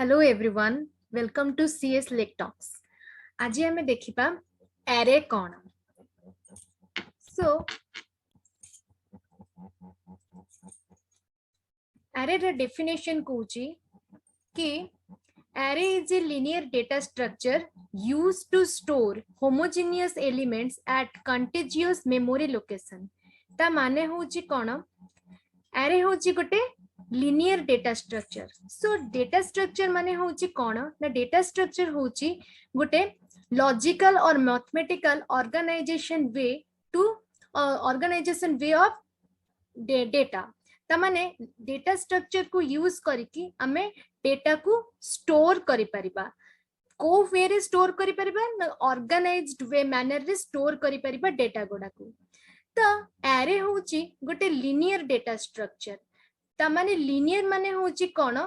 Hello everyone, welcome to CS lake talks. आज हमें देखिबा एरे कौन। सो एरे रे डेफिनेशन कहूची कि array is a linear data structure used to store homogeneous elements at contiguous memory location। ता माने होची कोन, array होची गोटे linear data structure। so data structure माने होची कोन ना, data structure होची गोटे logical or mathematical organization way of data। ता माने data structure को यूज करके आमे डेटा को स्टोर करि परिबा। को वे रे स्टोर करि परिबा ना, ऑर्गेनाइज्ड वे मैनर रे स्टोर करि परिबा डेटा गोडा को। तो एरे होची गोटे लिनियर डेटा स्ट्रक्चर। ता माने लिनियर माने होची कोन,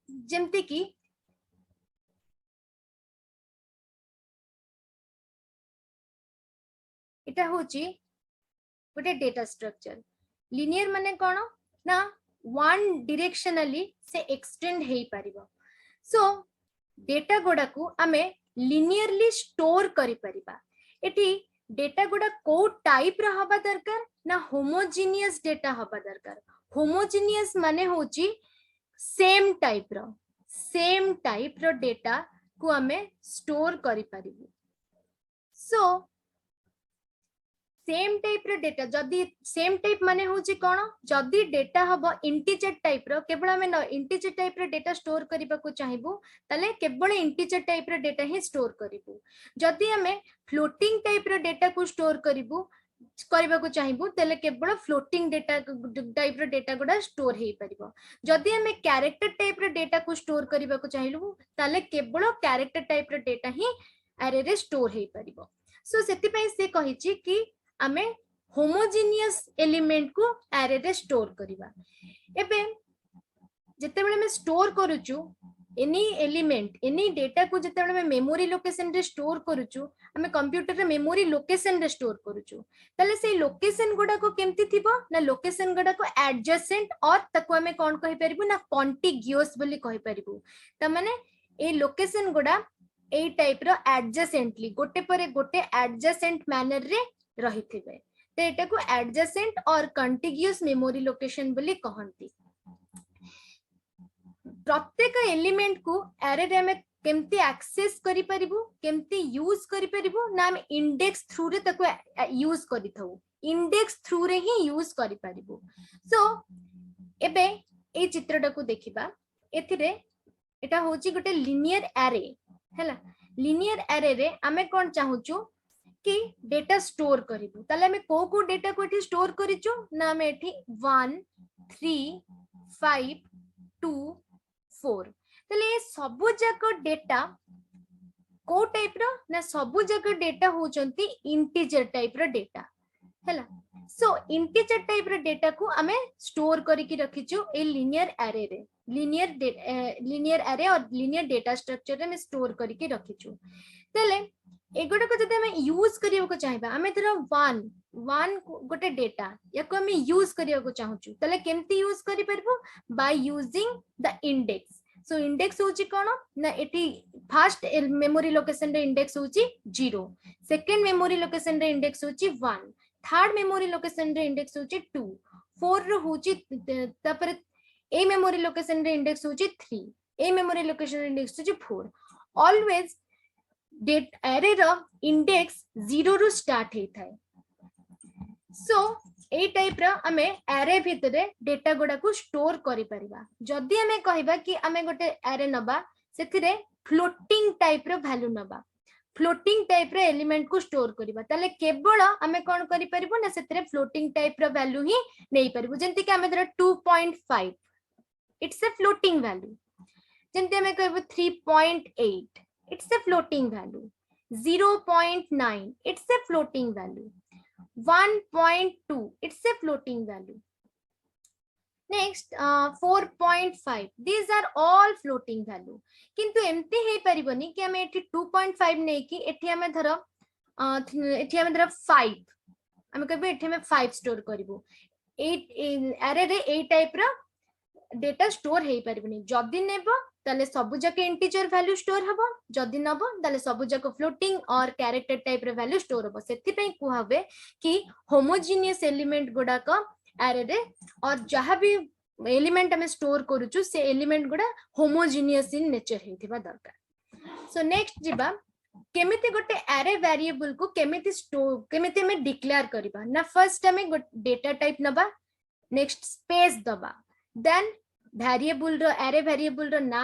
जेमते कि एटा होची गोटे डेटा स्ट्रक्चर। लिनियर माने कोन ना, वन डायरेक्शनली से एक्सटेंड हेई परिबो। सो डेटा गोडा को आमे लिनियरली स्टोर करि परिबा। एटी डेटा गोडा को टाइप रा हबा दरकार ना, होमोजेनियस डेटा हबा दरकार। होमोजेनियस माने होची सेम टाइप रो डेटा को आमे स्टोर करि परिबो। सो सेम टाइप रो डेटा, जदी सेम टाइप माने होची कोन, जदी डेटा हबो इंटीजर टाइप रो, केवल हमें इंटीजर टाइप रो डेटा स्टोर करिबा को चाहिबो तले केवल इंटीजर टाइप रो डेटा ही स्टोर करिबो। जदी हमें फ्लोटिंग टाइप रो डेटा को स्टोर करिबो करबा को चाहिबो तले केवल फ्लोटिंग डेटा टाइप रो डेटा गुडा स्टोर हेई परिबो। जदी हमें कैरेक्टर टाइप रो डेटा को स्टोर करिबा को चाहिबो तले केवल कैरेक्टर टाइप रो डेटा ही एरे रे स्टोर हेई परिबो। सो सेति पई से कहिची कि आमे होमोजेनियस एलिमेंट को एरे रे स्टोर करिबा। एबे जेतेबेले में स्टोर करूचु एनी एलिमेंट एनी डेटा को, जेतेबेले में मेमोरी लोकेशन रे स्टोर करूचु, हमें कंप्यूटर रे मेमोरी लोकेशन रे स्टोर करूचु, तले से लोकेशन गुडा को केमती थिबो ना, लोकेशन गुडा को एडजेसेंट और ताको हमें कोन कहि परिबो ना, कॉन्टिग्युअस बोली कहि परिबो। त माने ए लोकेशन गुडा ए टाइप रो एडजेसेंटली गोटे परे गोटे एडजेसेंट मैनर रे रहिथिबे। तो एटा को एडजेसेंट और कंटिग्युअस मेमोरी लोकेशन बोली कहंती। प्रत्येक एलिमेंट को एरे रे में केमती एक्सेस करि परिबो, केमती यूज करि परिबो ना, हम इंडेक्स थ्रू रे ताको यूज करि थाउ, इंडेक्स थ्रू रे ही यूज करि परिबो। सो एबे ए चित्रटा को देखिबा। एथिरे एटा होची गोटे लिनियर एरे हैला। लिनियर एरे रे हमें कोन चाहूचु कि डेटा स्टोर करिबो, तले हमें को डेटा को एठी स्टोर करिचो ना, हमें एठी 1 3 5 2 4 तले ये सबु जाक डेटा को टाइप रो ना, सबु जाक डेटा होचंती इंटीजर टाइप रो डेटा हैला। सो इंटीजर टाइप रो डेटा को हमें स्टोर करिकि रखिचो ए लिनियर एरे रे। लिनियर एरे और लिनियर डेटा स्ट्रक्चर रे में स्टोर करिकि रखिचो। तले एगोटा को जदि हमें यूज करियो को चाहिबा, हमें धर 1 गोटे डेटा या को हमें यूज करियो को चाहूचु, तले केमती यूज करि परबो, by using the index. So index होची कोन ना, एटी फर्स्ट मेमोरी लोकेशन रे इंडेक्स होची 0, सेकंड मेमोरी लोकेशन रे इंडेक्स होची 1, थर्ड मेमोरी लोकेशन रे इंडेक्स होची 2, 4 रो होची तापर ए मेमोरी लोकेशन रे इंडेक्स होची 3, ए मेमोरी लोकेशन रे इंडेक्स होची 4। Always date array row index 0 रु स्टार्ट हे थाए। सो ए टाइप रो हमें एरे भितरे डेटा गुडा को स्टोर करि परिबा। जदी हमें कहिबा कि हमें गोटे एरे नबा, सेथिरे फ्लोटिंग टाइप रो वैल्यू नबा, फ्लोटिंग टाइप रो एलिमेंट को स्टोर करिबा, तले केवल हमें कोन करि परिबो ना, सेथिरे फ्लोटिंग टाइप रो वैल्यू ही नै परिबो। जेंति कि हमें धर 2.5 इट्स अ फ्लोटिंग वैल्यू, जेंति हमें कहबो 3.8 it's a floating value, 0.9 it's a floating value, 1.2 it's a floating value, next 4.5 these are all floating value। किंतु एमती हे परिबनी कि हमें एठी 2.5 नै कि एठी हमें धर 5, हमें कहबो एठी हमें 5 स्टोर करिवो। एरे रे ए टाइप रो डेटा स्टोर हेई परबनी जदी नेबो ताले सब जाके इंटीजर वैल्यू स्टोर हबो जदी नबो ताले सब जाके फ्लोटिंग और कैरेक्टर टाइप रे वैल्यू स्टोर हबो सेति पई कुहाबे कि होमोजीनियस एलिमेंट गुडा को एरे रे और जहां भी एलिमेंट हमें स्टोर करूछु से एलिमेंट गुडा होमोजीनियस इन नेचर हेतिबा दरकार सो नेक्स्ट जिबा केमिति गोटे एरे वेरिएबल को केमिति स्टोर केमिति में डिक्लेयर करबा ना फर्स्ट हमें डेटा टाइप नबा नेक्स्ट स्पेस दबा देन वेरिएबल रो एरे वेरिएबल रो ना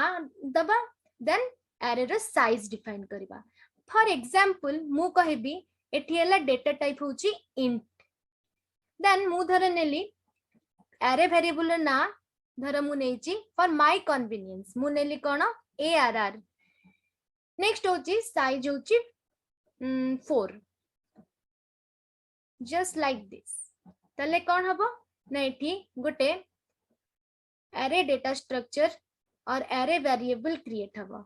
दबा देन एरे रो साइज डिफाइन करबा फॉर एग्जांपल मु कहबी एठी हला डेटा टाइप होची इंट देन मु धर नेली एरे वेरिएबल रो ना धर मु नेची फॉर माय कन्वीनियंस मु नेली कोन arr नेक्स्ट होची साइज होची 4 जस्ट लाइक दिस तले कोन हबो ना एठी गोटे एरे डेटा स्ट्रक्चर और एरे वेरिएबल क्रिएट हबो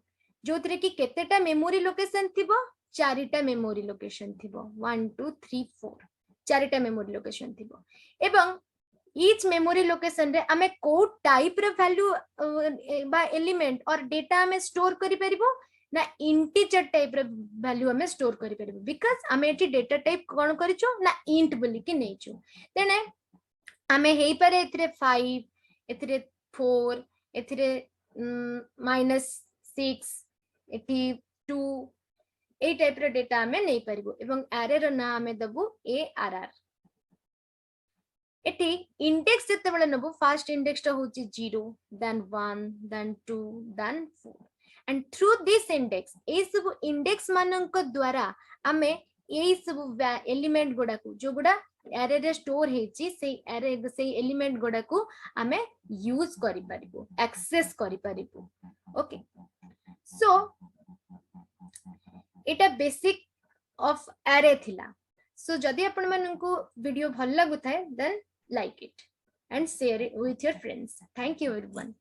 जोतरे कि केतेटा मेमोरी लोकेशन थिबो चारिटा मेमोरी लोकेशन थिबो 1 2 3 4 चारिटा मेमोरी लोकेशन थिबो एवं ईच मेमोरी लोकेशन रे हमें को टाइप रे वैल्यू बा एलिमेंट और डेटा हमें स्टोर करि परिबो ना इंटीजर टाइप रे वैल्यू हमें स्टोर करि परिबो बिकॉज़ हमें एटी डेटा टाइप कोन करिचो ना इंट बोली कि नेचो तेने हमें हेई पारे एथरे 5 एथरे 4 एथरे -6 एटी 2 ए टाइप रे डेटा हमें नै परिबो एवं एरे रो ना हमें दबो arr एटी इंडेक्स जते बेले नबो फर्स्ट इंडेक्स टा होची 0 then 1 then 2 then 4 and through this index a sub index मानक द्वारा हमें ए सब एलिमेंट गुडा को जो गुडा एरे रे स्टोर हेची से एरे से एलिमेंट गुडा को हमें यूज करि परिबो एक्सेस करि परिबो okay so Etah basic of array थिला सो जदि आपण मानकु वीडियो भल लागु थाए then like it and share it with your friends. Thank you everyone.